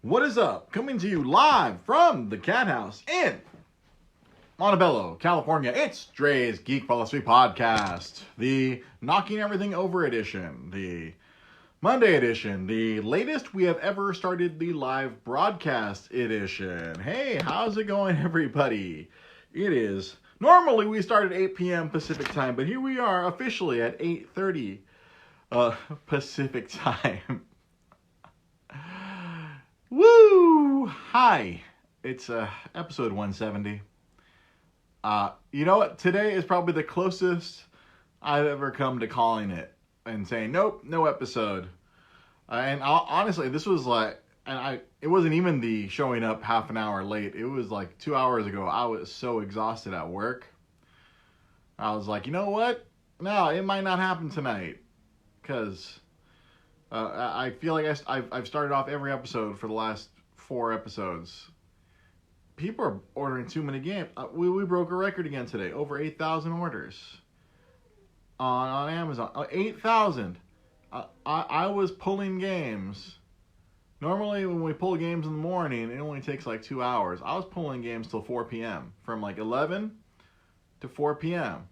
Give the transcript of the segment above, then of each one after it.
What is up? Coming to you live from the Cat House in Montebello, California. It's Dre's Geek Philosophy Podcast, the Knocking Everything Over edition, the Monday edition, the latest we have ever started the live broadcast edition. Hey, how's it going, everybody? It is, normally we start at 8 p.m. Pacific time, but here we are officially at 8:30 Pacific time. Woo! Hi, it's episode 170. You know what? Today is probably the closest I've ever come to calling it and saying, nope, no episode. Honestly, this was like, it wasn't even the showing up half an hour late. It was like 2 hours ago. I was so exhausted at work. I was like, you know what? No, it might not happen tonight. Because I feel like I've started off every episode for the last 4 episodes. People are ordering too many games. We broke a record again today. Over 8,000 orders on Amazon. 8,000. I was pulling games. Normally when we pull games in the morning, it only takes like 2 hours. I was pulling games till 4 p.m. From like 11 to 4 p.m.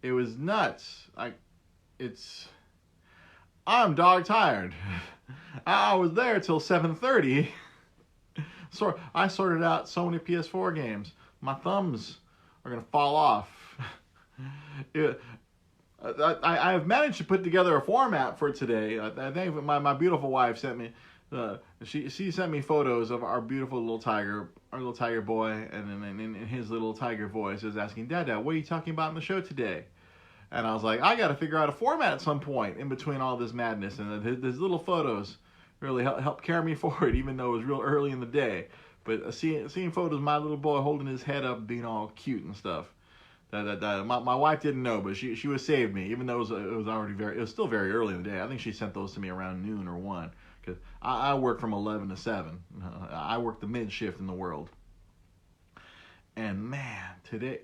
It was nuts. I'm dog tired. I was there till 7:30. So I sorted out so many PS4 games. My thumbs are going to fall off. I have managed to put together a format for today. I think my beautiful wife sent me, she sent me photos of our beautiful little tiger, our little tiger boy, and in his little tiger voice is asking, Dada, what are you talking about in the show today? And I was like, I got to figure out a format at some point in between all this madness. And his little photos really helped carry me forward, even though it was real early in the day. But seeing photos of my little boy holding his head up, being all cute and stuff. My wife didn't know, but she was saved me, even though it was still very early in the day. I think she sent those to me around noon or 1, because I work from 11 to 7. I work the mid shift in the world. And man, today,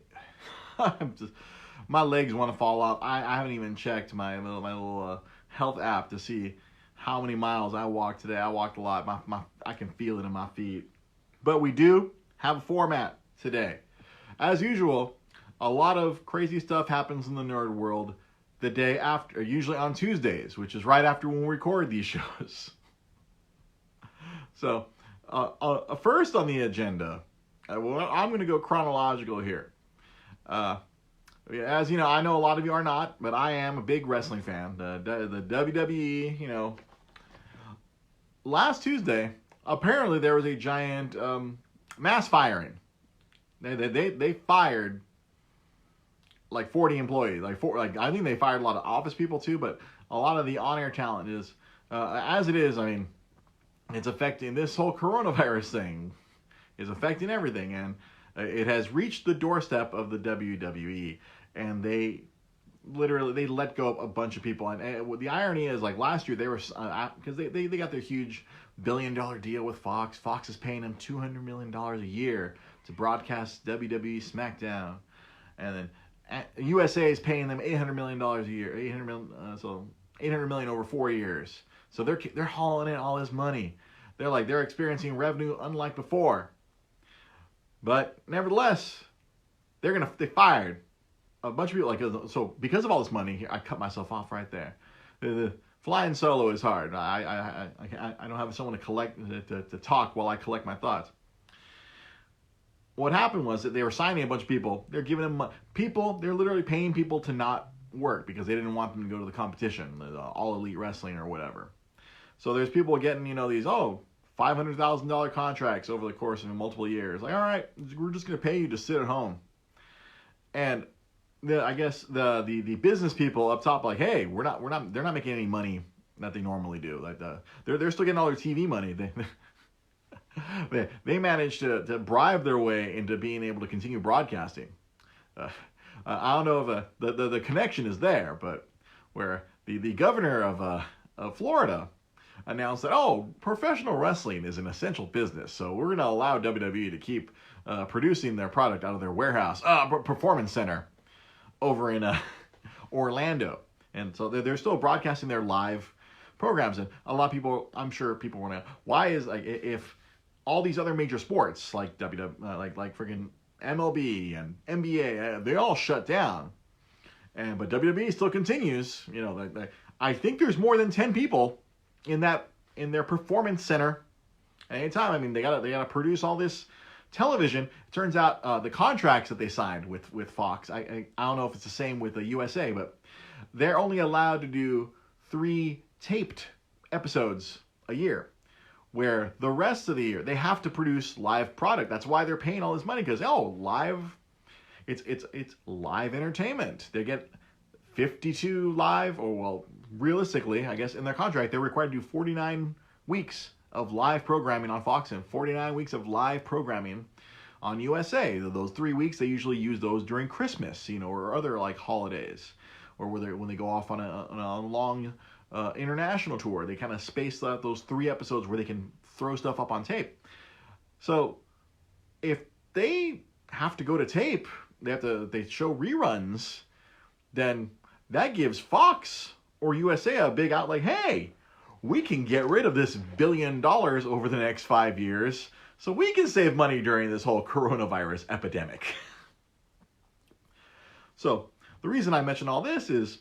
my legs want to fall off. I haven't even checked my little health app to see how many miles I walked today. I walked a lot. I can feel it in my feet. But we do have a format today. As usual, a lot of crazy stuff happens in the nerd world the day after, usually on Tuesdays, which is right after when we record these shows. So, first on the agenda, I'm going to go chronological here. As you know, I know a lot of you are not, but I am a big wrestling fan. The WWE, Last Tuesday, apparently there was a giant mass firing. They fired like 40 employees. I think they fired a lot of office people too, but a lot of the on-air talent is, as it is, I mean, it's affecting, this whole coronavirus thing is affecting everything, and it has reached the doorstep of the WWE, and they let go of a bunch of people. And the irony is, like last year, they were, because they got their huge $1 billion deal with Fox. Fox is paying them $200 million a year to broadcast WWE SmackDown, and then USA is paying them $800 million a year. $800 million over 4 years. So they're hauling in all this money. They're experiencing revenue unlike before. But nevertheless, they fired a bunch of people. So because of all this money, I cut myself off right there. The flying solo is hard. I don't have someone to talk while I collect my thoughts. What happened was that they were signing a bunch of people. They're giving them people. They're literally paying people to not work because they didn't want them to go to the competition, the All Elite Wrestling or whatever. So there's people getting these $500,000 contracts over the course of multiple years. Like, all right, we're just going to pay you to sit at home. And I guess the business people up top, like, hey, they're not making any money that they normally do. Like they're still getting all their TV money. They managed to bribe their way into being able to continue broadcasting. I don't know if the connection is there, but where the governor of Florida announced that, professional wrestling is an essential business, so we're going to allow WWE to keep producing their product out of their warehouse, performance center over in Orlando. And so they're still broadcasting their live programs. And a lot of people, I'm sure people want to, why is, like, if all these other major sports like like freaking MLB and NBA, they all shut down, but WWE still continues. I think there's more than 10 people in their performance center at any time. I mean, they gotta produce all this television. It turns out the contracts that they signed with Fox, I don't know if it's the same with the USA, but they're only allowed to do 3 taped episodes a year, where the rest of the year they have to produce live product. That's why they're paying all this money, because live, it's live entertainment. They get 52 live, or well, realistically, I guess in their contract they're required to do 49 weeks of live programming on Fox and 49 weeks of live programming on USA. Those 3 weeks, they usually use those during Christmas, or other like holidays, or when they go off on a long international tour. They kind of space out those 3 episodes where they can throw stuff up on tape. So if they have to go to tape, they show reruns, then that gives Fox or USA a big out, like, hey, we can get rid of this $1 billion over the next 5 years, so we can save money during this whole coronavirus epidemic. So the reason I mention all this is,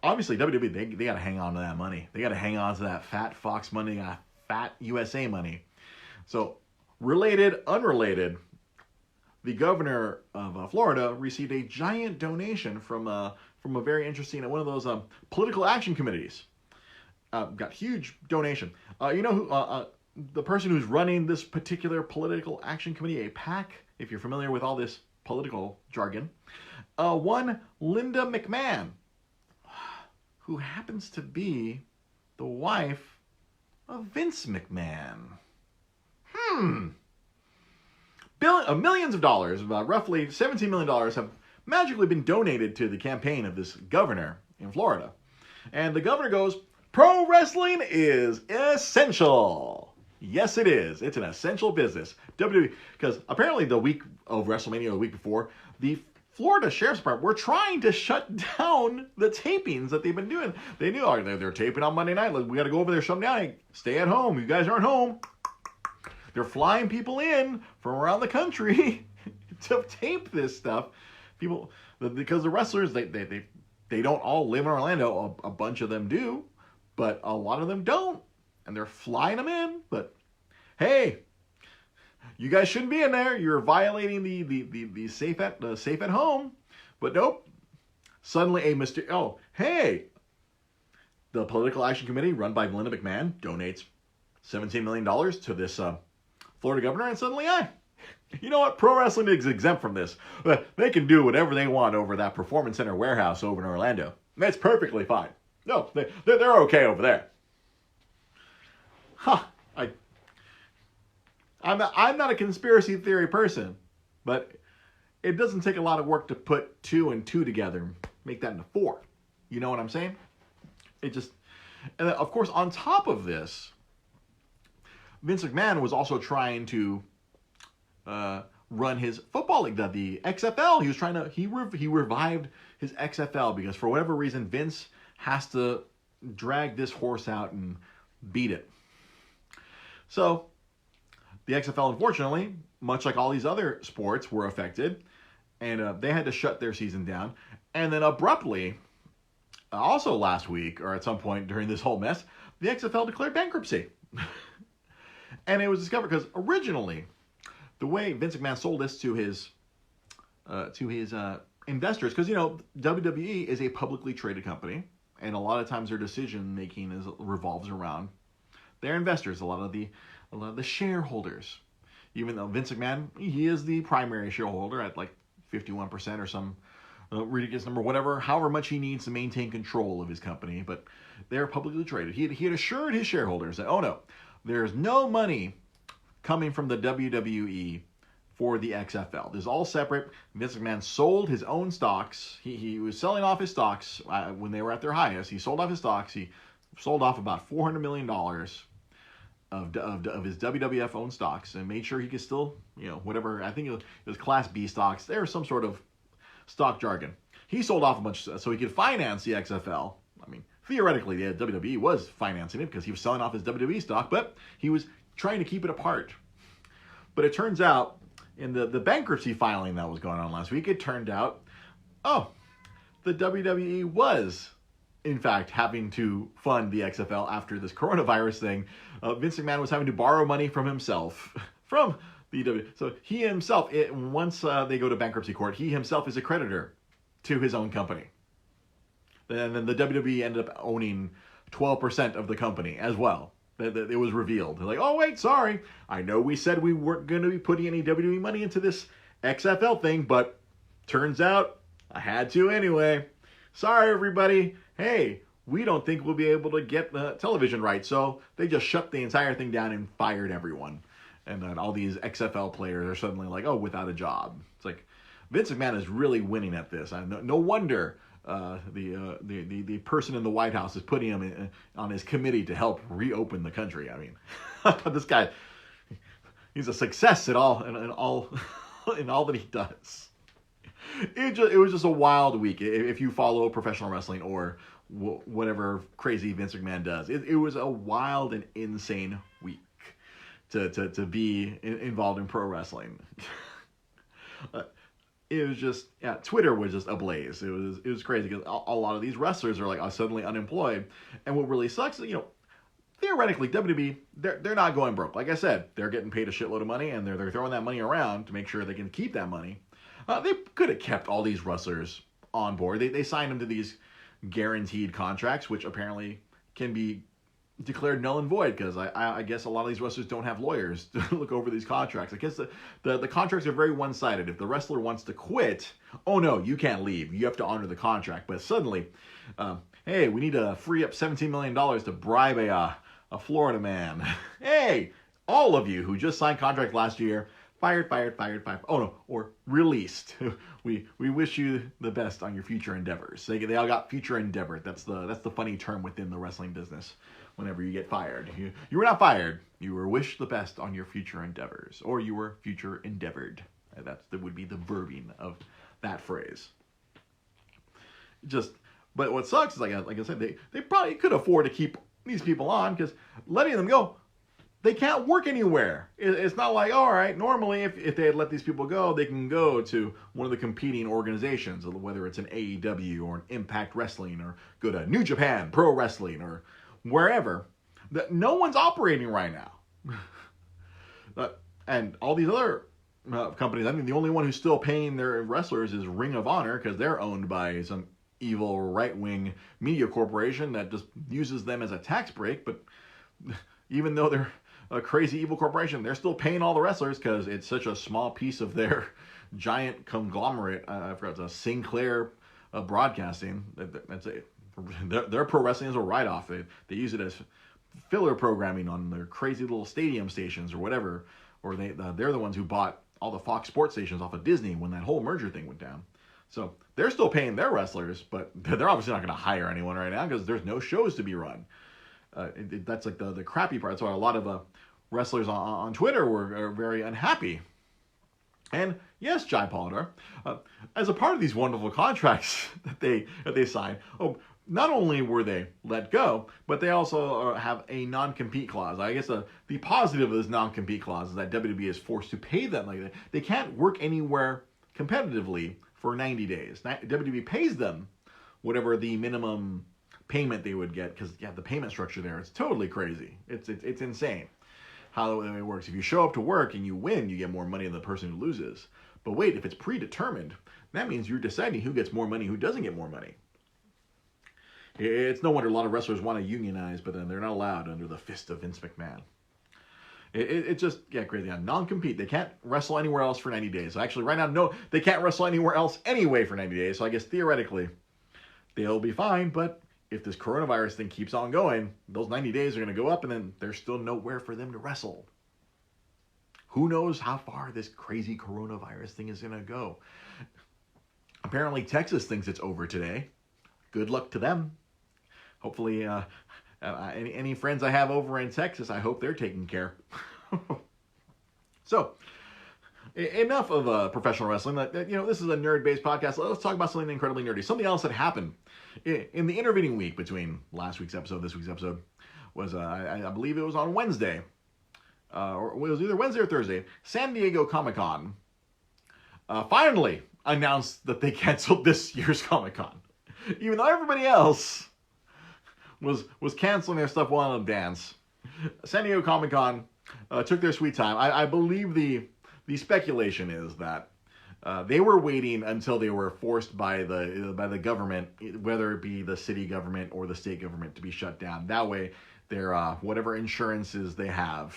obviously, WWE, they got to hang on to that money. They got to hang on to that fat Fox money, fat USA money. So, related, unrelated, the governor of Florida received a giant donation from a very interesting, one of those political action committees. Got huge donation. You know who the person who's running this particular political action committee, a PAC, if you're familiar with all this political jargon, one Linda McMahon, who happens to be the wife of Vince McMahon. Millions of dollars, roughly $17 million, have magically been donated to the campaign of this governor in Florida. And the governor goes, pro wrestling is essential. Yes, it is. It's an essential business. WWE, because apparently the week of WrestleMania, the week before, the Florida Sheriff's Department were trying to shut down the tapings that they've been doing. They knew they're taping on Monday night. We got to go over there, shut them down. Hey, stay at home. You guys aren't home. They're flying people in from around the country to tape this stuff. People, because the wrestlers, they don't all live in Orlando. A bunch of them do, but a lot of them don't, and they're flying them in. But hey, you guys shouldn't be in there. You're violating the safe at home. But nope. Suddenly hey, the political action committee run by Linda McMahon donates $17 million to this Florida governor, and suddenly, you know what? Pro wrestling is exempt from this. They can do whatever they want over that Performance Center warehouse over in Orlando. That's perfectly fine. No, they're okay over there. I'm not a conspiracy theory person, but it doesn't take a lot of work to put 2 and 2 together and make that into 4. You know what I'm saying? And then, of course, on top of this, Vince McMahon was also trying to run his football league, the XFL. He was trying to, he revived his XFL because for whatever reason, Vince has to drag this horse out and beat it. So the XFL, unfortunately, much like all these other sports, were affected, and they had to shut their season down. And then abruptly, also last week, or at some point during this whole mess, the XFL declared bankruptcy. And it was discovered because originally, the way Vince McMahon sold this to his investors, because WWE is a publicly traded company, and a lot of times their decision making revolves around their investors, a lot of the shareholders. Even though Vince McMahon, he is the primary shareholder at like 51% or some ridiculous number, whatever, however much he needs to maintain control of his company, but they're publicly traded. He had assured his shareholders that, oh no, there's no money coming from the WWE for the XFL. This is all separate. Vince McMahon sold his own stocks. He was selling off his stocks when they were at their highest. He sold off his stocks. He sold off about $400 million of his WWF owned stocks and made sure he could still, whatever, I think it was Class B stocks. There was some sort of stock jargon. He sold off a bunch so he could finance the XFL. I mean, theoretically, the WWE was financing it because he was selling off his WWE stock, but he was trying to keep it apart. But it turns out, in the bankruptcy filing that was going on last week, it turned out, oh, the WWE was, in fact, having to fund the XFL after this coronavirus thing. Vince McMahon was having to borrow money from himself, from the WWE. So he himself, once they go to bankruptcy court, he himself is a creditor to his own company. And then the WWE ended up owning 12% of the company as well. It was revealed. They're like, oh, wait, sorry. I know we said we weren't going to be putting any WWE money into this XFL thing, but turns out I had to anyway. Sorry, everybody. Hey, we don't think we'll be able to get the television rights. So they just shut the entire thing down and fired everyone. And then all these XFL players are suddenly like, oh, without a job. It's like, Vince McMahon is really winning at this. No wonder the person in the White House is putting him on his committee to help reopen the country. I mean, this guy, he's a success in all that he does. It was just a wild week. If you follow professional wrestling or whatever crazy Vince McMahon does, it was a wild and insane week to be involved in pro wrestling. It was just, Twitter was just ablaze. It was crazy because a lot of these wrestlers are like suddenly unemployed. And what really sucks is, theoretically, WWE, they're not going broke. Like I said, they're getting paid a shitload of money and they're throwing that money around to make sure they can keep that money. They could have kept all these wrestlers on board. They signed them to these guaranteed contracts, which apparently can be declared null and void because I guess a lot of these wrestlers don't have lawyers to look over these contracts. I guess the contracts are very one-sided. If the wrestler wants to quit, oh no, you can't leave. You have to honor the contract. But suddenly, hey, we need to free up $17 million to bribe a Florida man. Hey, all of you who just signed contract last year, fired. Oh no, or released. We wish you the best on your future endeavors. They all got future endeavor. That's the funny term within the wrestling business. Whenever you get fired, you were not fired. You were wished the best on your future endeavors, or you were future endeavored. That would be the verbing of that phrase. But what sucks is like I said, they probably could afford to keep these people on because letting them go, they can't work anywhere. It's not like, all right, normally if they had let these people go, they can go to one of the competing organizations, whether it's an AEW or an Impact Wrestling, or go to New Japan Pro Wrestling or wherever. That no one's operating right now. And all these other companies, I mean, the only one who's still paying their wrestlers is Ring of Honor because they're owned by some evil right-wing media corporation that just uses them as a tax break. But even though they're a crazy evil corporation, they're still paying all the wrestlers because it's such a small piece of their giant conglomerate. I forgot, it's a Sinclair Broadcasting. That's it. Their pro wrestling is a write-off. They use it as filler programming on their crazy little stadium stations or whatever. Or they're the ones who bought all the Fox Sports stations off of Disney when that whole merger thing went down. So they're still paying their wrestlers, but they're obviously not going to hire anyone right now because there's no shows to be run. That's like the crappy part. That's why a lot of wrestlers on Twitter are very unhappy. And yes, Jai Polidor, as a part of these wonderful contracts that they signed, not only were they let go, but they also have a non-compete clause. I guess the positive of this non-compete clause is that WWE is forced to pay them. Like they can't work anywhere competitively for 90 days. WWE pays them whatever the minimum payment they would get because the payment structure there is totally crazy. It's insane how it works. If you show up to work and you win, you get more money than the person who loses. But wait, if it's predetermined, that means you're deciding who gets more money, who doesn't get more money. It's no wonder a lot of wrestlers want to unionize, but then they're not allowed under the fist of Vince McMahon. It's just, crazy. Non-compete. They can't wrestle anywhere else for 90 days. So actually, right now, no, they can't wrestle anywhere else anyway for 90 days. So I guess theoretically, they'll be fine. But if this coronavirus thing keeps on going, those 90 days are going to go up, and then there's still nowhere for them to wrestle. Who knows how far this crazy coronavirus thing is going to go? Apparently, Texas thinks it's over today. Good luck to them. Hopefully, any friends I have over in Texas, I hope they're taking care. So, enough of professional wrestling. This is a nerd-based podcast. Let's talk about something incredibly nerdy. Something else that happened in the intervening week between last week's episode, this week's episode, was I believe it was on Wednesday, or it was either Wednesday or Thursday. San Diego Comic-Con finally announced that they canceled this year's Comic-Con, even though everybody else was canceling their stuff while in dance. San Diego Comic-Con took their sweet time. I believe the speculation is that they were waiting until they were forced by the government, whether it be the city government or the state government, to be shut down. That way, their whatever insurances they have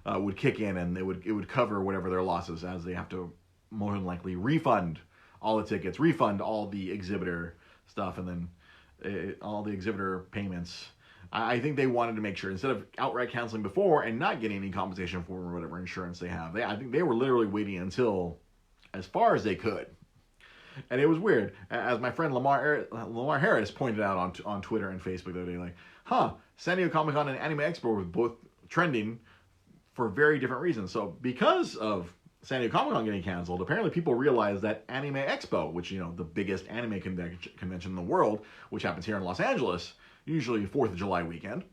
would kick in, and it would cover whatever their losses, as they have to more than likely refund all the tickets, refund all the exhibitor stuff, and then all the exhibitor payments. I think they wanted to make sure, instead of outright canceling before and not getting any compensation for whatever insurance they have, I think they were literally waiting until as far as they could. And it was weird. As my friend Lamar Harris pointed out on Twitter and Facebook the other day, like, San Diego Comic-Con and Anime Expo were both trending for very different reasons. So because of San Diego Comic-Con getting canceled, apparently people realized that Anime Expo, which, the biggest anime convention in the world, which happens here in Los Angeles, usually 4th of July weekend,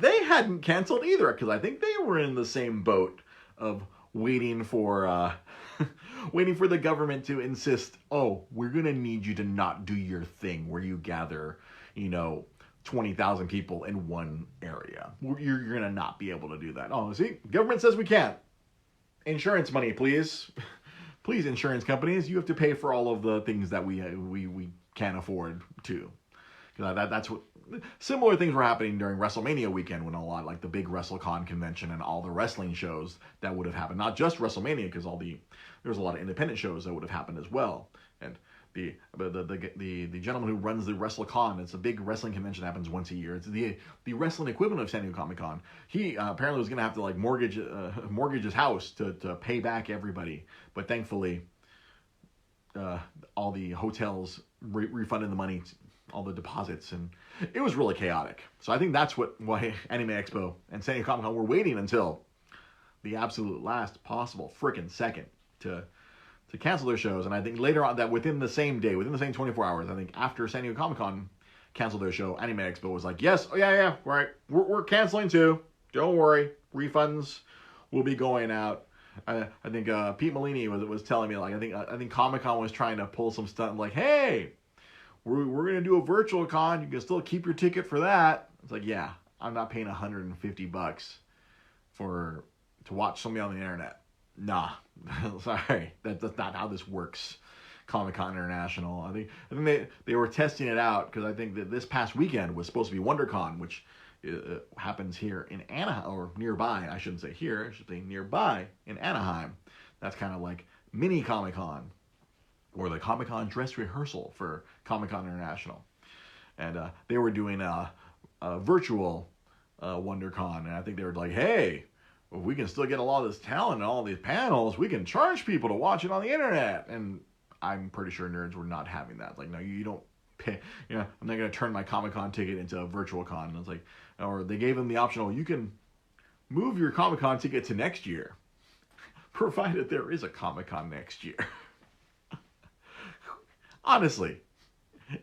they hadn't canceled either, because I think they were in the same boat of waiting for the government to insist, we're going to need you to not do your thing where you gather, 20,000 people in one area. You're going to not be able to do that. See, government says we can't. Insurance money, please. Please, insurance companies, you have to pay for all of the things that we can't afford to. That's what similar things were happening during WrestleMania weekend, when a lot, like the big WrestleCon convention and all the wrestling shows that would have happened. Not just WrestleMania, because there was a lot of independent shows that would have happened as well. And the gentleman who runs the WrestleCon, it's a big wrestling convention that happens once a year. It's the wrestling equivalent of San Diego Comic-Con. He apparently was going to have to mortgage his house to pay back everybody, but thankfully all the hotels refunded the money, all the deposits, and it was really chaotic. So I think that's why Anime Expo and San Diego Comic-Con were waiting until the absolute last possible frickin' second to cancel their shows. And I think later on, that within the same day, within the same 24 hours, I think after San Diego Comic-Con canceled their show, Anime Expo was like, yes, right, we're canceling too. Don't worry, refunds will be going out. I think Pete Molini was telling me, like, I think Comic-Con was trying to pull some stunt, like, hey, we're going to do a virtual con. You can still keep your ticket for that. It's like, yeah, I'm not paying $150 to watch somebody on the internet. Nah, sorry, that's not how this works. Comic-Con International. I think they were testing it out, because I think that this past weekend was supposed to be WonderCon, which happens here in Anaheim, or nearby. I shouldn't say here. I should say nearby in Anaheim. That's kind of like mini Comic-Con, or the Comic-Con dress rehearsal for Comic-Con International. And they were doing a virtual WonderCon, and I think they were like, hey, if we can still get a lot of this talent and all these panels, we can charge people to watch it on the internet. And I'm pretty sure nerds were not having that. Like, no, you don't pay. I'm not going to turn my Comic-Con ticket into a virtual con. And it's like, or they gave them the option, you can move your Comic-Con ticket to next year, provided there is a Comic-Con next year. Honestly,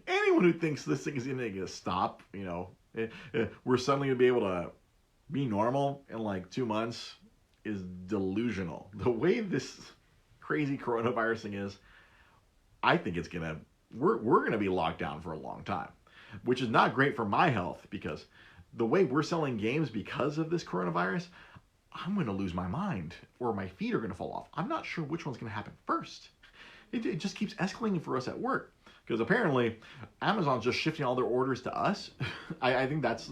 anyone who thinks this thing is going to stop, we're suddenly going to be able to be normal in like 2 months, is delusional. The way this crazy coronavirus thing is, I think we're going to be locked down for a long time, which is not great for my health, because the way we're selling games because of this coronavirus, I'm going to lose my mind, or my feet are going to fall off. I'm not sure which one's going to happen first. It just keeps escalating for us at work, because apparently Amazon's just shifting all their orders to us. I think that's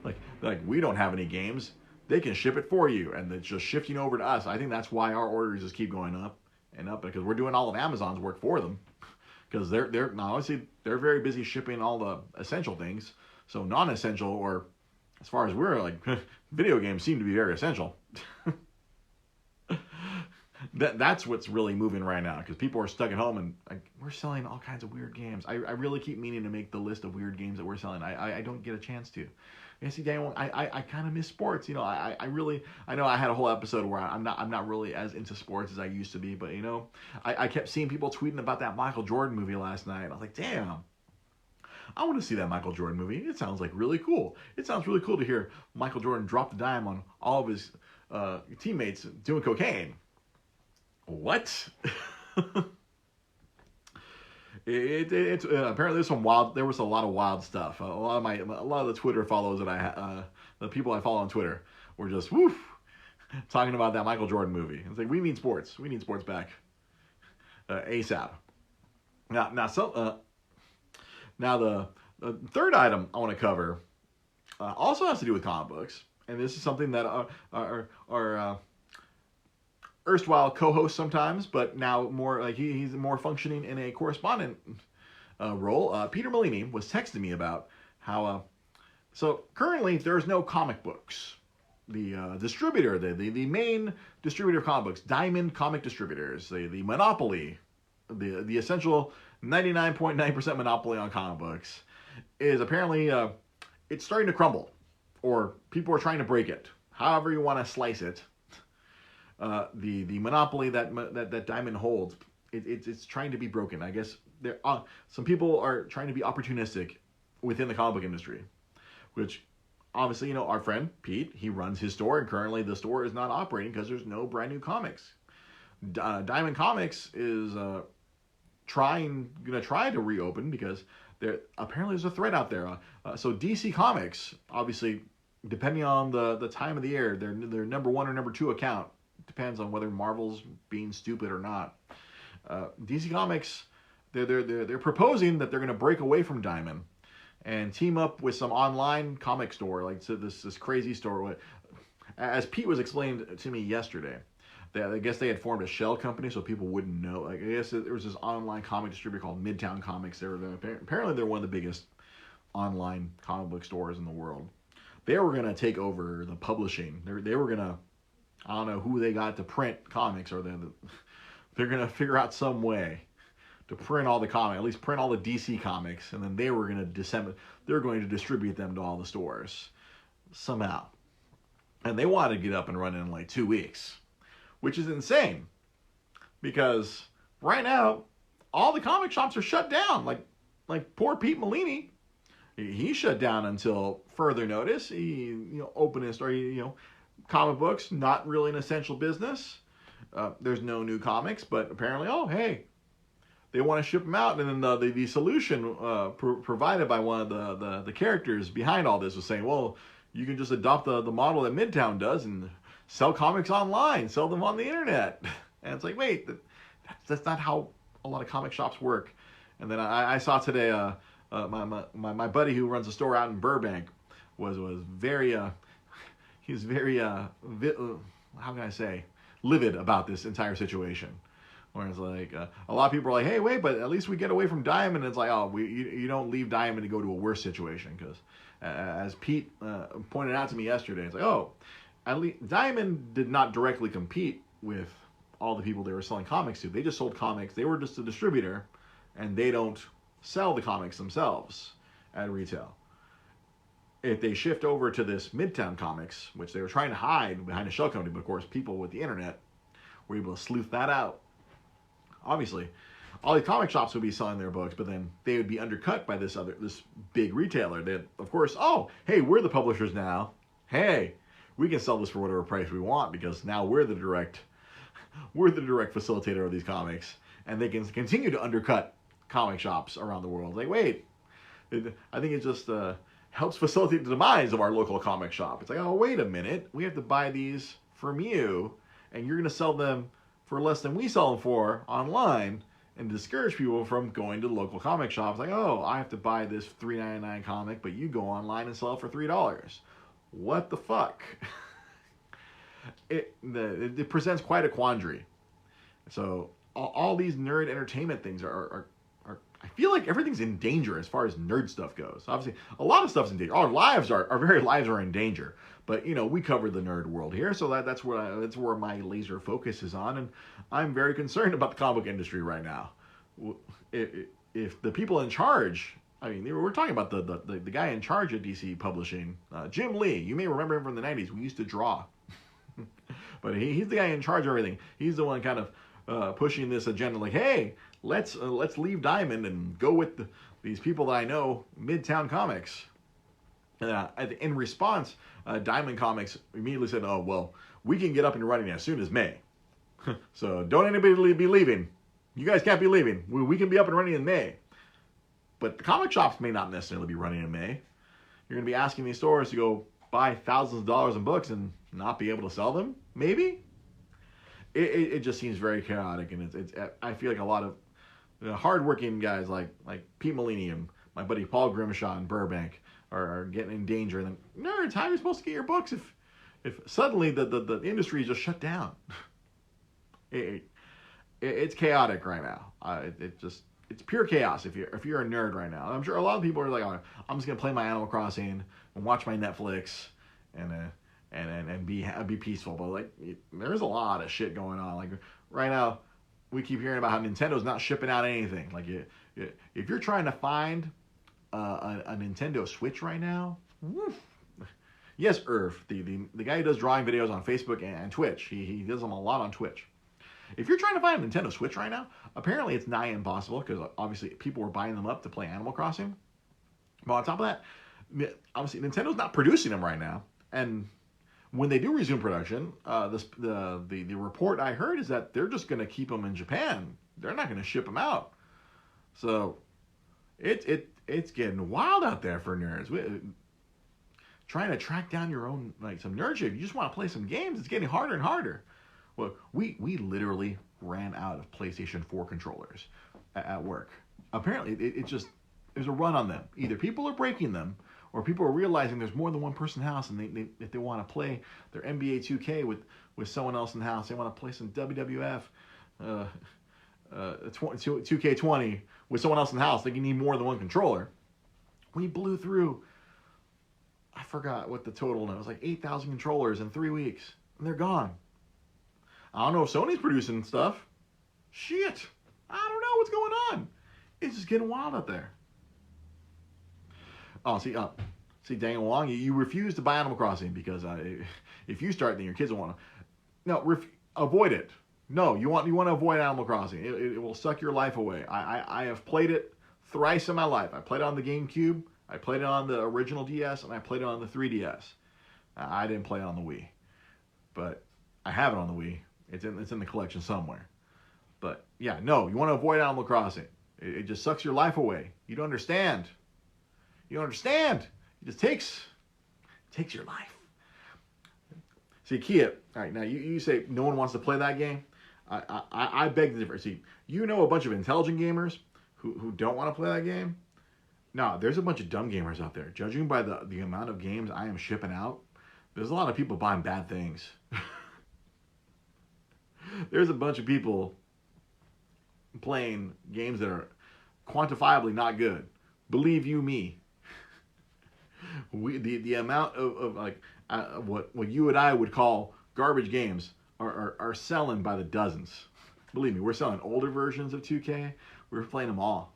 like we don't have any games. They can ship it for you, and it's just shifting over to us. I think that's why our orders just keep going up and up, because we're doing all of Amazon's work for them. Because they're now, obviously, they're very busy shipping all the essential things. So non-essential, or as far as we're like, video games seem to be very essential. That's what's really moving right now, because people are stuck at home, and we're selling all kinds of weird games. I really keep meaning to make the list of weird games that we're selling. I don't get a chance to. I see, Daniel, I kind of miss sports. I really, I know I had a whole episode where I'm not really as into sports as I used to be, but I kept seeing people tweeting about that Michael Jordan movie last night. I was like, damn, I want to see that Michael Jordan movie. It sounds like really cool. It sounds really cool to hear Michael Jordan drop the dime on all of his teammates doing cocaine. What? It's apparently there was a lot of wild stuff. A lot of the Twitter follows that the people I follow on Twitter were just talking about that Michael Jordan movie. It's like, we need sports. We need sports back ASAP. Now the third item I want to cover also has to do with comic books, and this is something that our erstwhile co-host sometimes, but now more like he's more functioning in a correspondent role. Peter Malini was texting me about how so currently there's no comic books. The distributor, the main distributor of comic books, Diamond Comic Distributors, the monopoly, the essential 99.9% monopoly on comic books, is apparently it's starting to crumble, or people are trying to break it. However you want to slice it. The monopoly that Diamond holds, it's trying to be broken. I guess there some people are trying to be opportunistic within the comic book industry, which obviously our friend Pete, he runs his store, and currently the store is not operating because there's no brand new comics. Diamond Comics is gonna try to reopen because apparently there's a threat out there. So DC Comics, obviously, depending on the time of the year, their number one or number two account. Depends on whether Marvel's being stupid or not. DC Comics, they're proposing that they're going to break away from Diamond and team up with some online comic store, like this crazy store. As Pete was explained to me yesterday, that I guess they had formed a shell company so people wouldn't know. Like, I guess there was this online comic distributor called Midtown Comics. Apparently they're one of the biggest online comic book stores in the world. They were going to take over the publishing. They were going to, I don't know who they got to print comics, or they're going to figure out some way to print all the comics, at least print all the DC comics, and then they were going to distribute them to all the stores somehow. And they wanted to get up and running in like 2 weeks, which is insane because right now all the comic shops are shut down. Like poor Pete Malini, he shut down until further notice. He opened his store, comic books, not really an essential business. There's no new comics, but apparently, hey, they want to ship them out. And then the solution provided by one of the characters behind all this was saying, well, you can just adopt the model that Midtown does and sell comics online, sell them on the internet. And it's like, wait, that's not how a lot of comic shops work. And then I saw today my buddy who runs a store out in Burbank was very he's very how can I say, livid about this entire situation. Where it's like a lot of people are like, hey, wait, but at least we get away from Diamond. And it's like, you don't leave Diamond to go to a worse situation, because as Pete pointed out to me yesterday, it's like, at least Diamond did not directly compete with all the people they were selling comics to. They just sold comics. They were just a distributor, and they don't sell the comics themselves at retail. If they shift over to this Midtown Comics, which they were trying to hide behind a shell company, but of course people with the internet were able to sleuth that out. Obviously, all the comic shops would be selling their books, but then they would be undercut by this big retailer. That, of course, hey, we're the publishers now. Hey, we can sell this for whatever price we want because now we're the direct facilitator of these comics, and they can continue to undercut comic shops around the world. Like, wait, I think it just helps facilitate the demise of our local comic shop. It's like, wait a minute, we have to buy these from you, and you're going to sell them for less than we sell them for online, and discourage people from going to local comic shops. Like, I have to buy this $3.99 comic, but you go online and sell it for $3. What the fuck? It presents quite a quandary. So all these nerd entertainment things are I feel like everything's in danger as far as nerd stuff goes. Obviously, a lot of stuff's in danger. Our very lives are in danger. But we cover the nerd world here, so that's where my laser focus is on, and I'm very concerned about the comic book industry right now. If the people in charge I mean, we're talking about the guy in charge of DC Publishing, Jim Lee. You may remember him from the 90s. We used to draw. But he's the guy in charge of everything. He's the one kind of pushing this agenda like, hey, let's leave Diamond and go with these people that I know, Midtown Comics. And in response, Diamond Comics immediately said, oh, well, we can get up and running as soon as May. So don't anybody be leaving. You guys can't be leaving. We can be up and running in May. But the comic shops may not necessarily be running in May. You're going to be asking these stores to go buy thousands of dollars in books and not be able to sell them? Maybe? It just seems very chaotic. And I feel like a lot of hardworking guys like Pete Millennium, my buddy Paul Grimshaw in Burbank, are getting in danger. And then, nerds, how are you supposed to get your books if suddenly the industry is just shut down? It's chaotic right now. It's pure chaos if you're a nerd right now. I'm sure a lot of people are like, oh, I'm just gonna play my Animal Crossing and watch my Netflix and be peaceful. But like, there's a lot of shit going on. Like right now, we keep hearing about how Nintendo's not shipping out anything. Like if you're trying to find a Nintendo Switch right now, yes, Irv, the guy who does drawing videos on Facebook and Twitch, he does them a lot on Twitch. If you're trying to find a Nintendo Switch right now, apparently it's nigh impossible because obviously people were buying them up to play Animal Crossing. But on top of that, obviously Nintendo's not producing them right now. And when they do resume production, the report I heard is that they're just going to keep them in Japan. They're not going to ship them out. So it's getting wild out there for nerds. Trying to track down your own, like some nerd shit. You just want to play some games. It's getting harder and harder. Well, we literally ran out of PlayStation 4 controllers at work. Apparently, there's a run on them. Either people are breaking them, or people are realizing there's more than one person in the house, and if they want to play their NBA 2K with someone else in the house, they want to play some WWF 2K20 with someone else in the house, they need more than one controller. We blew through, I forgot what the total was. It was like 8,000 controllers in 3 weeks, and they're gone. I don't know if Sony's producing stuff. Shit. I don't know what's going on. It's just getting wild out there. Oh, see, Daniel Wong, you refuse to buy Animal Crossing because if you start, then your kids will want to. No, avoid it. No, you want to avoid Animal Crossing. It will suck your life away. I have played it thrice in my life. I played it on the GameCube, I played it on the original DS, and I played it on the 3DS. I didn't play it on the Wii, but I have it on the Wii. It's in the collection somewhere. But yeah, no, you want to avoid Animal Crossing. It just sucks your life away. You don't understand. You don't understand. It just takes your life. See, Kia, all right, now you say no one wants to play that game. I beg the difference. See, you know a bunch of intelligent gamers who don't want to play that game. No, there's a bunch of dumb gamers out there. Judging by the amount of games I am shipping out, there's a lot of people buying bad things. There's a bunch of people playing games that are quantifiably not good. Believe you me. The amount of like what you and I would call garbage games are selling by the dozens. Believe me, we're selling older versions of 2K. We're playing them all.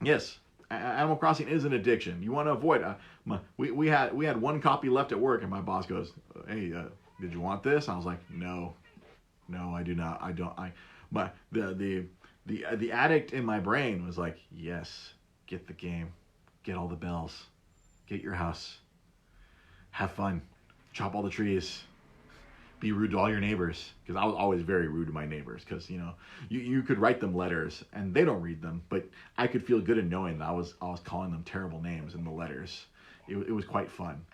Yes, Animal Crossing is an addiction. You want to avoid. We had one copy left at work, and my boss goes, "Hey, did you want this?" I was like, "No, I do not. I don't. But the addict in my brain was like, "Yes, get the game, get all the bells, get your house, have fun, chop all the trees, be rude to all your neighbors." Because I was always very rude to my neighbors. Because you could write them letters and they don't read them, but I could feel good in knowing that I was calling them terrible names in the letters. It was quite fun.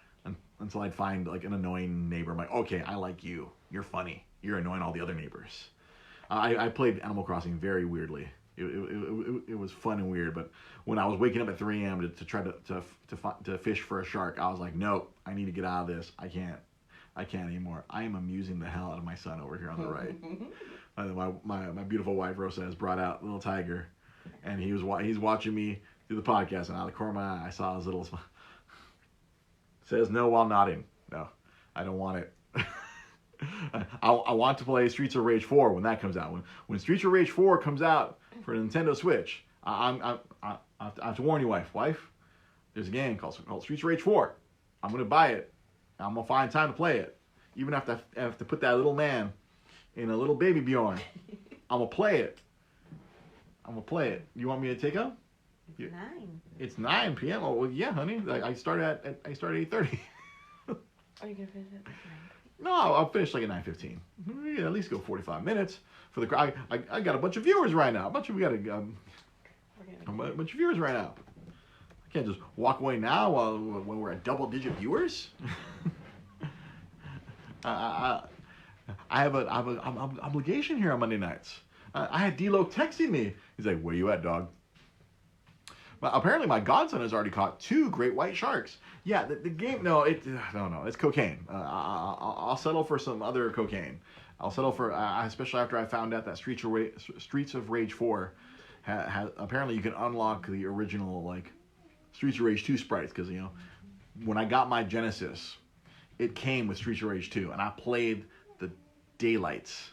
Until I'd find like an annoying neighbor. I'm like, okay, I like you. You're funny. You're annoying all the other neighbors. I played Animal Crossing very weirdly. It was fun and weird. But when I was waking up at 3 a.m. to try to fish for a shark, I was like, nope, I need to get out of this. I can't anymore. I am amusing the hell out of my son over here on the right. My beautiful wife Rosa has brought out little Tiger, and he's watching me do the podcast, and out of the corner of my eye, I saw his little smile. Says no while nodding. No, I don't want it. I want to play Streets of Rage 4 when that comes out. When Streets of Rage 4 comes out for Nintendo Switch, I have to warn you, wife. There's a game called Streets of Rage 4. I'm gonna buy it. I'm gonna find time to play it, even if I have to put that little man in a little baby Bjorn. I'm gonna play it. You want me to take up? It's 9. It's 9 p.m. Oh, well, yeah, honey. I start at 8:30. Are you gonna finish it at 9? No, I'll finish like at 9:15. Yeah, at least go 45 minutes for the crowd. I got a bunch of viewers right now. We got a bunch of viewers right now. I can't just walk away now when we're at double-digit viewers. I have an obligation here on Monday nights. I had D-Lo texting me. He's like, "Where you at, dog?" Apparently, my godson has already caught 2 great white sharks. Yeah, the game. No, it's cocaine. I'll settle for some other cocaine. I'll settle for, especially after I found out that Streets of Rage 4 apparently you can unlock the original like Streets of Rage 2 sprites, because when I got my Genesis, it came with Streets of Rage 2, and I played the daylights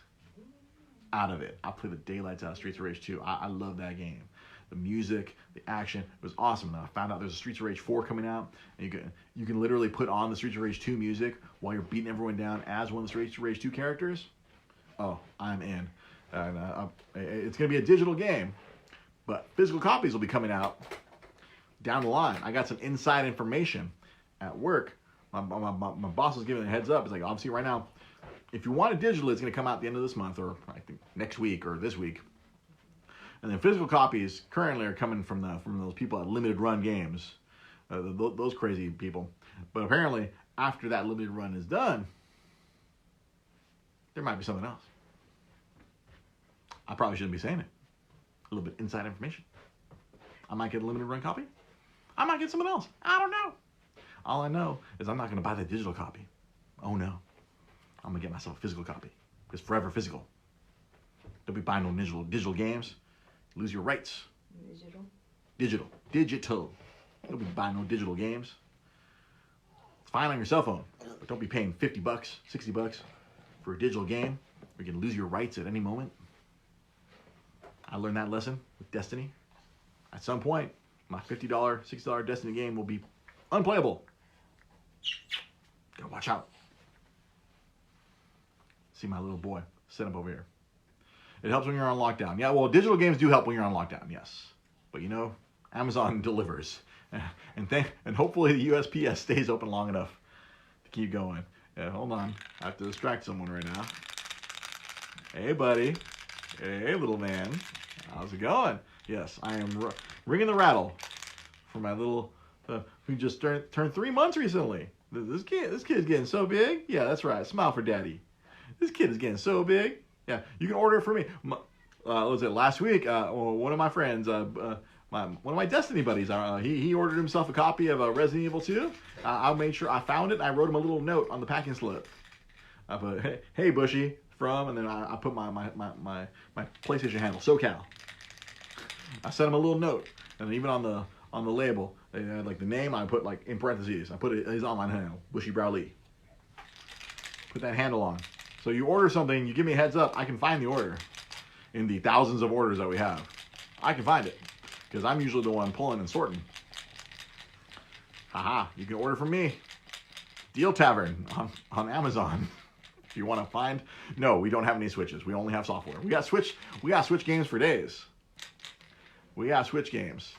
out of it. I played the daylights out of Streets of Rage 2. I love that game. The music, the action, it was awesome. And I found out there's a Streets of Rage 4 coming out, and you can literally put on the Streets of Rage 2 music while you're beating everyone down as one of the Streets of Rage 2 characters. Oh, I'm in. And it's going to be a digital game, but physical copies will be coming out down the line. I got some inside information at work. My boss was giving a heads up. It's like, obviously right now, if you want it digitally, it's going to come out at the end of this month, or I think next week or this week. And then physical copies currently are coming from those people at Limited Run Games, those crazy people. But apparently, after that limited run is done, there might be something else. I probably shouldn't be saying it. A little bit inside information. I might get a limited run copy. I might get something else. I don't know. All I know is I'm not going to buy the digital copy. Oh no. I'm going to get myself a physical copy. It's forever physical. Don't be buying no digital games. Lose your rights. Digital. Don't be buying no digital games. It's fine on your cell phone, but don't be paying $50, $60 for a digital game where you can lose your rights at any moment. I learned that lesson with Destiny. At some point, my $50, $60 Destiny game will be unplayable. Gotta watch out. See my little boy set up over here. It helps when you're on lockdown. Yeah, well, digital games do help when you're on lockdown, yes. But Amazon delivers. And hopefully the USPS stays open long enough to keep going. Yeah, hold on. I have to distract someone right now. Hey, buddy. Hey, little man. How's it going? Yes, I am ringing the rattle for my little, who just turned 3 months recently. This kid's getting so big. Yeah, that's right. Smile for daddy. This kid is getting so big. Yeah, you can order it for me. What was it, last week? One of my friends, one of my Destiny buddies, he ordered himself a copy of Resident Evil 2. I made sure I found it, and I wrote him a little note on the packing slip. I put, hey Bushy, from, and then I put my PlayStation handle, SoCal. I sent him a little note, and even on the label, they had like the name, I put like in parentheses, I put his online handle, Bushy Brow Lee. Put that handle on. So you order something, you give me a heads up, I can find the order in the thousands of orders that we have. I can find it because I'm usually the one pulling and sorting. Haha, you can order from me. Deal Tavern on Amazon. If you want to find, no, we don't have any Switches. We only have software. We got Switch games for days. We got Switch games.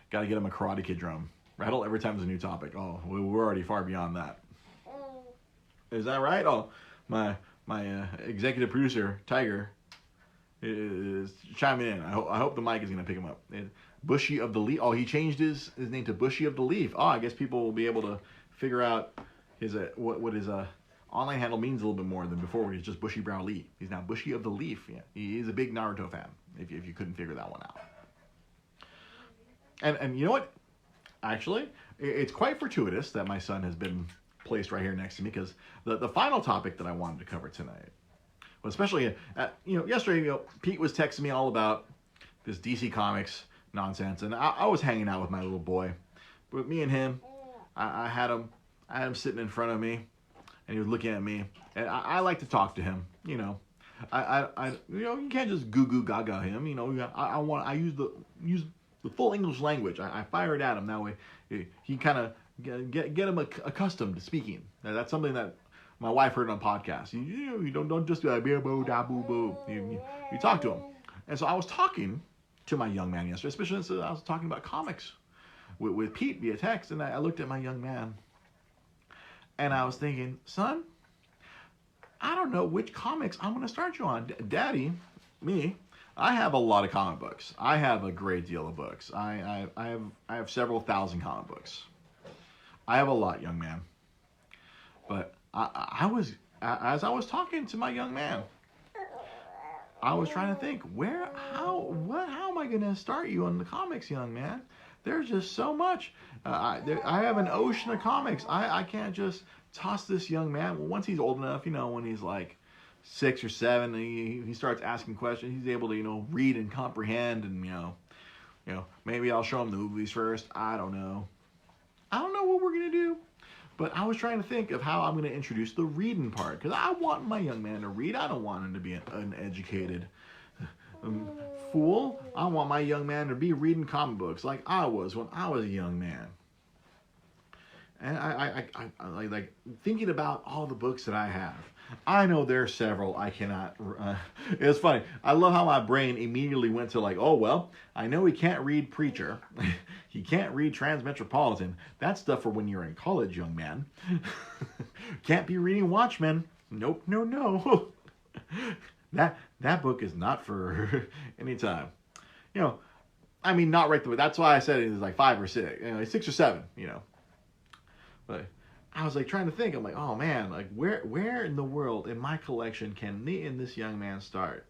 Got to get him a Karate Kid drum. Rattle every time there's a new topic. Oh, we're already far beyond that. Is that right? Oh, my executive producer, Tiger, is chiming in. I hope the mic is going to pick him up. Bushy of the Leaf. Oh, he changed his name to Bushy of the Leaf. Oh, I guess people will be able to figure out what his online handle means a little bit more than before, where he's just Bushy Brow Lee. He's now Bushy of the Leaf. Yeah, he's a big Naruto fan, if you couldn't figure that one out. And you know what? Actually, it's quite fortuitous that my son has been placed right here next to me, because the final topic that I wanted to cover tonight, well, especially yesterday, Pete was texting me all about this DC Comics nonsense, and I was hanging out with my little boy. But me and him, I had him sitting in front of me, and he was looking at me, and I like to talk to him. you can't just goo goo gaga him. I use the full English language. I fire it at him that way. He kind of get him accustomed to speaking. That's something that my wife heard on podcasts. You don't just do that boo da boo boo. You talk to him. And so I was talking to my young man yesterday, especially since I was talking about comics with Pete via text, and I looked at my young man, and I was thinking, son, I don't know which comics I'm going to start you on. Daddy, me, I have a lot of comic books. I have a great deal of books. I have several thousand comic books. I have a lot, young man. But as I was talking to my young man, I was trying to think, how am I going to start you on the comics, young man? There's just so much. I have an ocean of comics. I can't just toss this young man. Well, once he's old enough, when he's like 6 or 7, he starts asking questions. He's able to, read and comprehend, and maybe I'll show him the movies first. I don't know what we're gonna do. But I was trying to think of how I'm going to introduce the reading part, because I want my young man to read. I don't want him to be an uneducated fool. I want my young man to be reading comic books like I was when I was a young man. And I like thinking about all the books that I have. I know there are several I cannot. It's funny. I love how my brain immediately went to like, oh well, I know he can't read Preacher. He can't read Transmetropolitan. That's stuff for when you're in college, young man. Can't be reading Watchmen. Nope, no. That book is not for any time. I mean, not right the way. That's why I said it was like 5 or 6, 6 or 7. But I was like trying to think. I'm like, oh man, like where in the world in my collection can me and this young man start?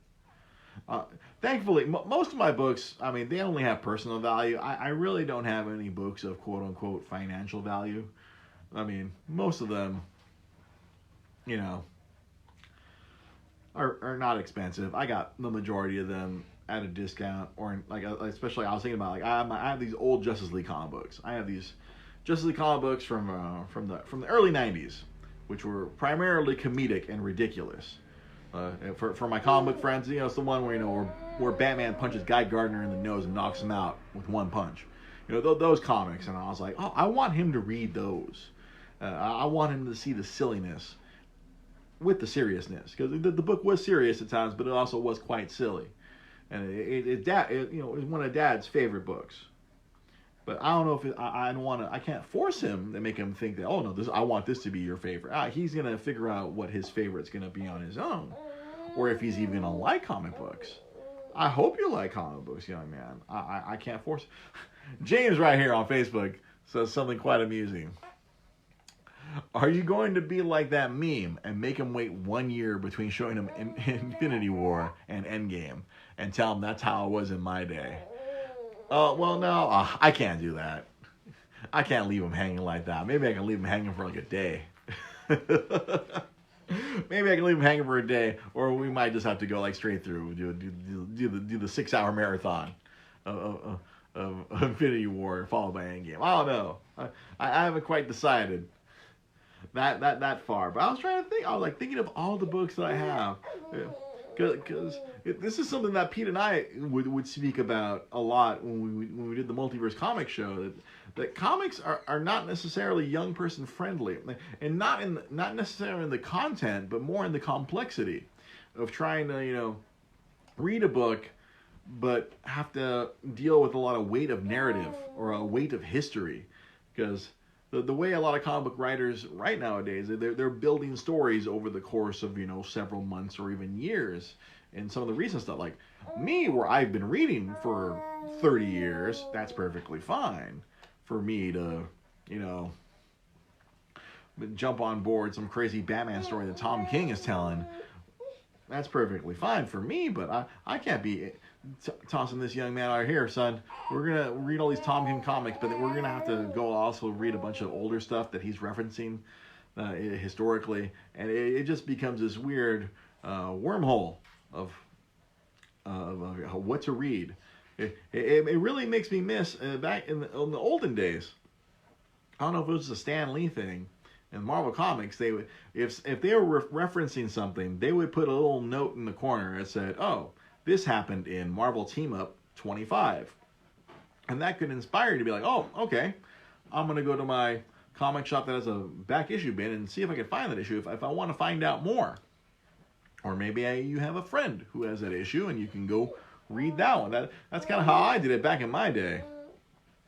Thankfully, most of my books, I mean, they only have personal value. I really don't have any books of quote unquote financial value. I mean, most of them, are not expensive. I got the majority of them at a discount, or like especially I was thinking about like I have these old Justice League comic books. I have these Justice League comic books from the early '90s, which were primarily comedic and ridiculous. For my comic book friends, it's the one where Batman punches Guy Gardner in the nose and knocks him out with one punch. Those comics, and I was like, oh, I want him to read those. I want him to see the silliness with the seriousness, because the book was serious at times, but it also was quite silly, and it was one of Dad's favorite books. But I don't know if I can't force him to make him think that, oh no, I want this to be your favorite. He's gonna figure out what his favorite's gonna be on his own, or if he's even gonna like comic books. I hope you like comic books, young man. I can't force. James right here on Facebook says something quite amusing. Are you going to be like that meme and make him wait 1 year between showing him Infinity War and Endgame and tell him that's how it was in my day? Well, no, I can't do that. I can't leave him hanging like that. Maybe I can leave him hanging for like a day. Maybe I can leave him hanging for a day, or we might just have to go like straight through, do the 6-hour marathon of Infinity War followed by Endgame. I don't know. I haven't quite decided that far, but I was trying to think. I was like thinking of all the books that I have. Because this is something that Pete and I would speak about a lot when we did the Multiverse Comics show. That comics are not necessarily young person friendly, and not necessarily in the content, but more in the complexity of trying to read a book, but have to deal with a lot of weight of narrative or a weight of history, because the way a lot of comic book writers write nowadays, they're building stories over the course of several months or even years. And some of the recent stuff, like me, where I've been reading for 30 years, that's perfectly fine for me to jump on board some crazy Batman story that Tom King is telling. That's perfectly fine for me, but I can't be tossing this young man out here, son. We're gonna read all these Tom King comics, but then we're gonna have to go also read a bunch of older stuff that he's referencing historically, and it just becomes this weird wormhole of what to read. It really makes me miss back in the olden days. I don't know if it was a Stan Lee thing, in Marvel Comics, they would, if they were referencing something, they would put a little note in the corner that said, "Oh, this happened in Marvel Team Up 25," and that could inspire you to be like, "Oh, okay, I'm gonna go to my comic shop that has a back issue bin and see if I can find that issue if I want to find out more." Or maybe you have a friend who has that issue and you can go read that one. That's kind of how I did it back in my day.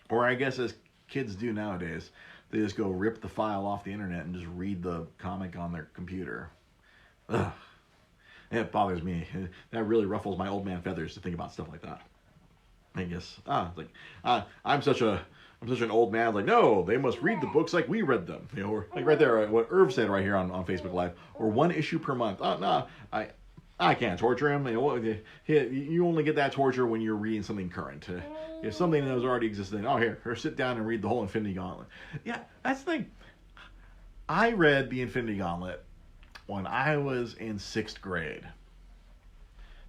Or I guess as kids do nowadays, they just go rip the file off the internet and just read the comic on their computer. Ugh. It bothers me. That really ruffles my old man feathers to think about stuff like that. I guess. I'm such an old man. Like, no, they must read the books like we read them. You know, or like right there, what Irv said right here on Facebook Live, or one issue per month. Oh no, I can't torture him. You know, you only get that torture when you're reading something current. If something that was already existing, oh here, sit down and read the whole Infinity Gauntlet. Yeah, that's the thing. I read the Infinity Gauntlet when I was in 6th grade.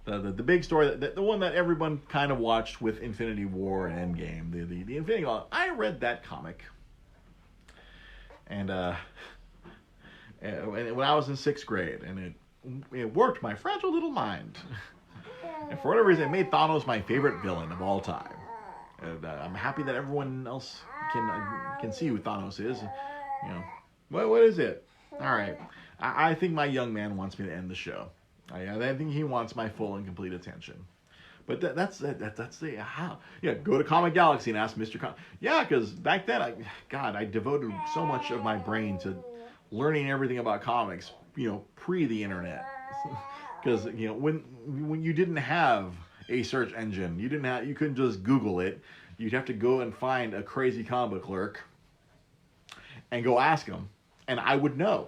The big story, the one that everyone kind of watched with Infinity War and Endgame, the Infinity Gauntlet. I read that comic, and when I was in 6th grade, and it worked my fragile little mind. And for whatever reason, it made Thanos my favorite villain of all time. And I'm happy that everyone else can see who Thanos is. You know, what is it? All right, I think my young man wants me to end the show. I think he wants my full and complete attention. But that's the how. Yeah, go to Comic Galaxy and ask Mr. Yeah, because back then, I devoted so much of my brain to learning everything about comics. You know, pre the internet. Because you know when you didn't have a search engine, you couldn't just Google it. You'd have to go and find a crazy comic book clerk and go ask him, and I would know.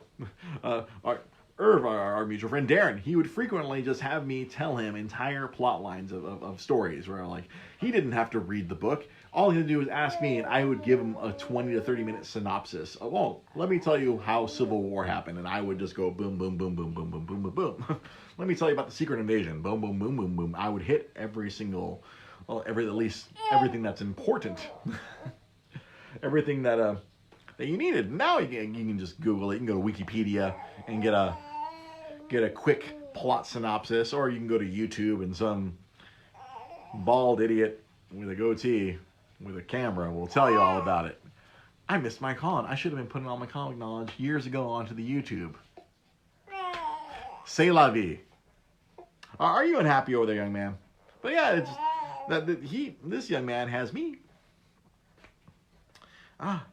Irv, our mutual friend Darren, he would frequently just have me tell him entire plot lines of stories where like he didn't have to read the book. All he had to do was ask me, and I would give him a 20 to 30 minute synopsis of, oh, let me tell you how Civil War happened, and I would just go boom, boom, boom, boom, boom, boom, boom, boom, boom. Let me tell you about the Secret Invasion, boom, boom, boom, boom, boom. I would hit every single, at least everything that's important, everything that you needed. Now you can just Google it. You can go to Wikipedia and get a quick plot synopsis, or you can go to YouTube and some bald idiot with a goatee with a camera will tell you all about it. I missed my calling. I should have been putting all my comic knowledge years ago onto the YouTube. C'est la vie. Are you unhappy over there, young man? But yeah, it's this young man has me.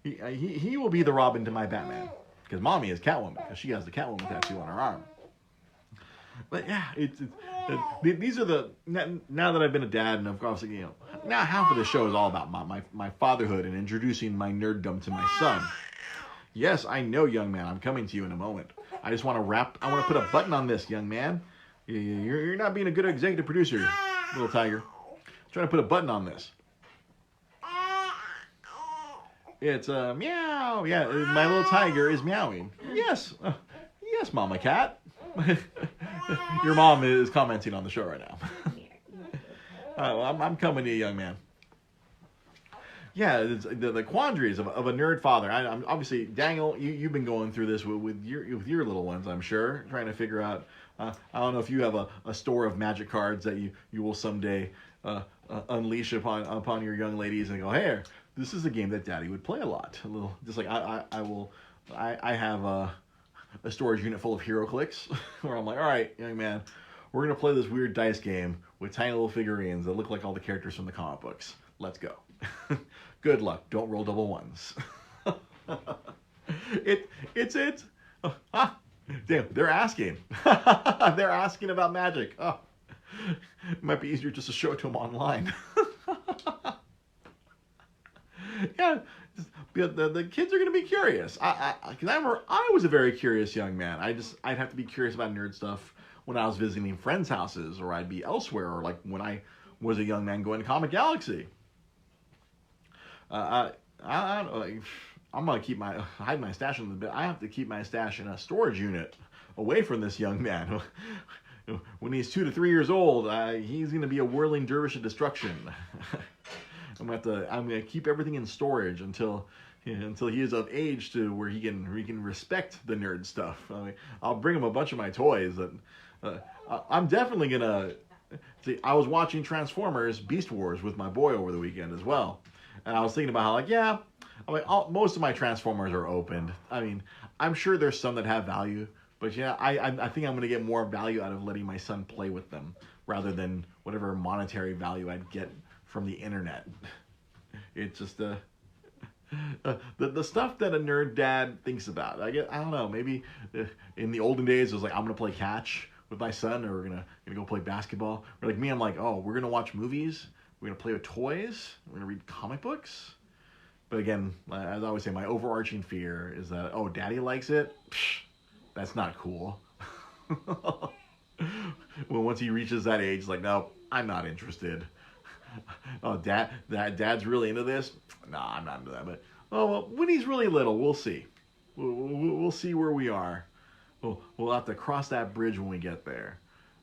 He will be the Robin to my Batman, because mommy is Catwoman, because she has the Catwoman tattoo on her arm. But yeah, these are now that I've been a dad, and of course, you know, now half of the show is all about my fatherhood and introducing my nerddom to my son. Yes, I know, young man, I'm coming to you in a moment. I just want to put a button on this, young man. You're not being a good executive producer, little tiger. I'm trying to put a button on this. It's meow. Yeah, my little tiger is meowing. Yes, yes, Mama Cat. Your mom is commenting on the show right now. I'm coming to you, young man. Yeah, it's the quandaries of a nerd father. I'm obviously, Daniel, you've been going through this with your little ones, I'm sure, trying to figure out. I don't know if you have a store of magic cards that you will someday unleash upon your young ladies and go, hey, this is a game that Daddy would play a lot. A little, just like I have a storage unit full of HeroClix where I'm like, all right, young man, we're gonna play this weird dice game with tiny little figurines that look like all the characters from the comic books. Let's go. Good luck. Don't roll double ones. It's damn, they're asking. They're asking about magic. Oh, it might be easier just to show it to them online. Yeah, the kids are gonna be curious. Because I was a very curious young man. I'd have to be curious about nerd stuff when I was visiting friends' houses, or I'd be elsewhere, or like when I was a young man going to Comic Galaxy. I'm gonna hide my stash in the bed. I have to keep my stash in a storage unit away from this young man. When he's 2 to 3 years old, he's gonna be a whirling dervish of destruction. I'm gonna keep everything in storage until until he is of age to where he can respect the nerd stuff. I mean, I'll bring him a bunch of my toys. That I'm definitely gonna see. I was watching Transformers Beast Wars with my boy over the weekend as well, and I was thinking about how most of my Transformers are opened. I mean, I'm sure there's some that have value, but yeah, I think I'm gonna get more value out of letting my son play with them rather than whatever monetary value I'd get from the internet. It's just the stuff that a nerd dad thinks about. I don't know. Maybe in the olden days it was like, I'm gonna play catch with my son, or we're gonna go play basketball. Or like me, I'm like, oh, we're gonna watch movies. We're gonna play with toys. We're gonna read comic books. But again, as I always say, my overarching fear is that, oh, daddy likes it. Psh, that's not cool. Well, once he reaches that age, like, no, I'm not interested. Oh, dad's really into this? Nah, I'm not into that. But well, when he's really little, we'll see. We'll see where we are. We'll have to cross that bridge when we get there.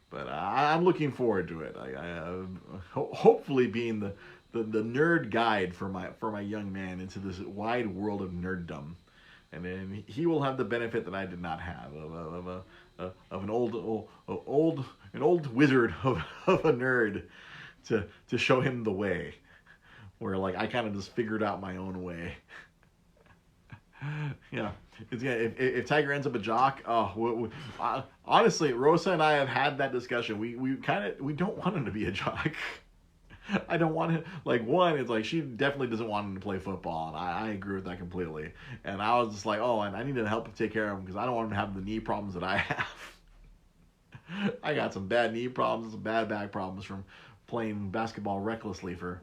But I'm looking forward to it. Hopefully being the nerd guide for my young man into this wide world of nerddom, and then he will have the benefit that I did not have of an old wizard of a nerd to show him the way, where like I kind of just figured out my own way. Yeah, if Tiger ends up a jock, honestly, Rosa and I have had that discussion. We don't want him to be a jock. I don't want him, like, one, it's like she definitely doesn't want him to play football, and I agree with that completely. And I was just like, oh, and I need to help him take care of him because I don't want him to have the knee problems that I have. I got some bad knee problems, some bad back problems from playing basketball recklessly for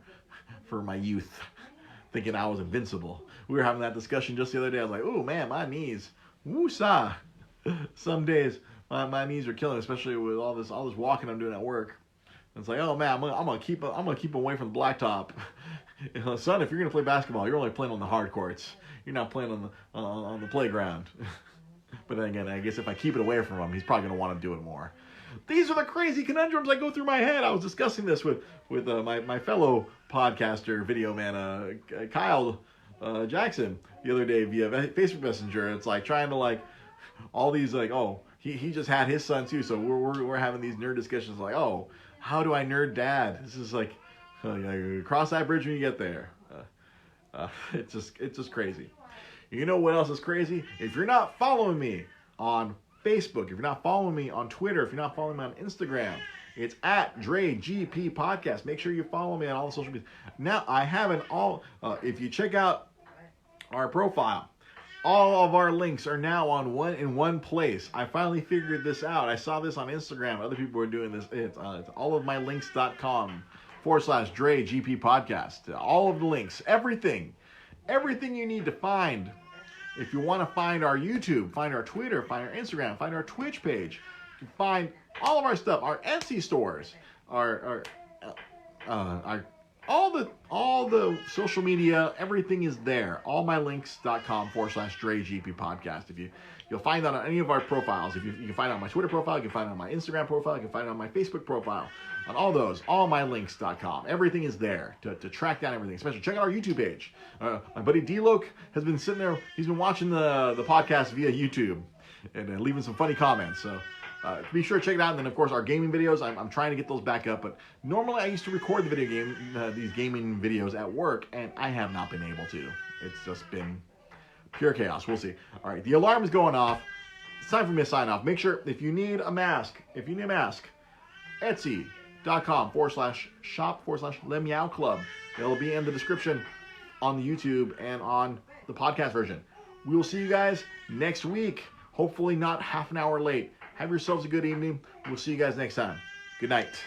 my youth, thinking I was invincible. We were having that discussion just the other day. I was like, oh man, my knees, woosah. Some days my knees are killing, especially with all this walking I'm doing at work. And it's like, oh man, I'm gonna keep away from the blacktop. Son, if you're gonna play basketball, you're only playing on the hard courts. You're not playing on the playground. But then again, I guess if I keep it away from him, he's probably gonna want to do it more. These are the crazy conundrums that go through my head. I was discussing this with my fellow podcaster, video man, Kyle Jackson, the other day via Facebook Messenger. It's like trying to like all these like, oh, he just had his son too, so we're having these nerd discussions like, oh, how do I nerd dad? This is like, cross that bridge when you get there. It's just crazy. You know what else is crazy? If you're not following me on Facebook, if you're not following me on Twitter, if you're not following me on Instagram, it's at DreGP Podcast. Make sure you follow me on all the social media. Now, I have if you check out our profile, all of our links are now in one place. I finally figured this out. I saw this on Instagram. Other people were doing this. It's allofmylinks.com/DreGP Podcast. All of the links, everything you need to find. If you want to find our YouTube, find our Twitter, find our Instagram, find our Twitch page, you can find all of our stuff, our Etsy stores, our all the social media, everything is there. allmylinks.com/DreGP Podcast. You'll find that on any of our profiles. You can find it on my Twitter profile, you can find it on my Instagram profile, you can find it on my Facebook profile. On all those, allmylinks.com. Everything is there to track down everything. Especially check out our YouTube page. My buddy D-Loke has been sitting there. He's been watching the podcast via YouTube and leaving some funny comments. So be sure to check it out. And then, of course, our gaming videos. I'm trying to get those back up. But normally I used to record these gaming videos at work, and I have not been able to. It's just been pure chaos. We'll see. All right, the alarm is going off. It's time for me to sign off. Make sure if you need a mask, Etsy.com/shop/Le Club. It'll be in the description on the YouTube and on the podcast version. We will see you guys next week. Hopefully not half an hour late. Have yourselves a good evening. We'll see you guys next time. Good night.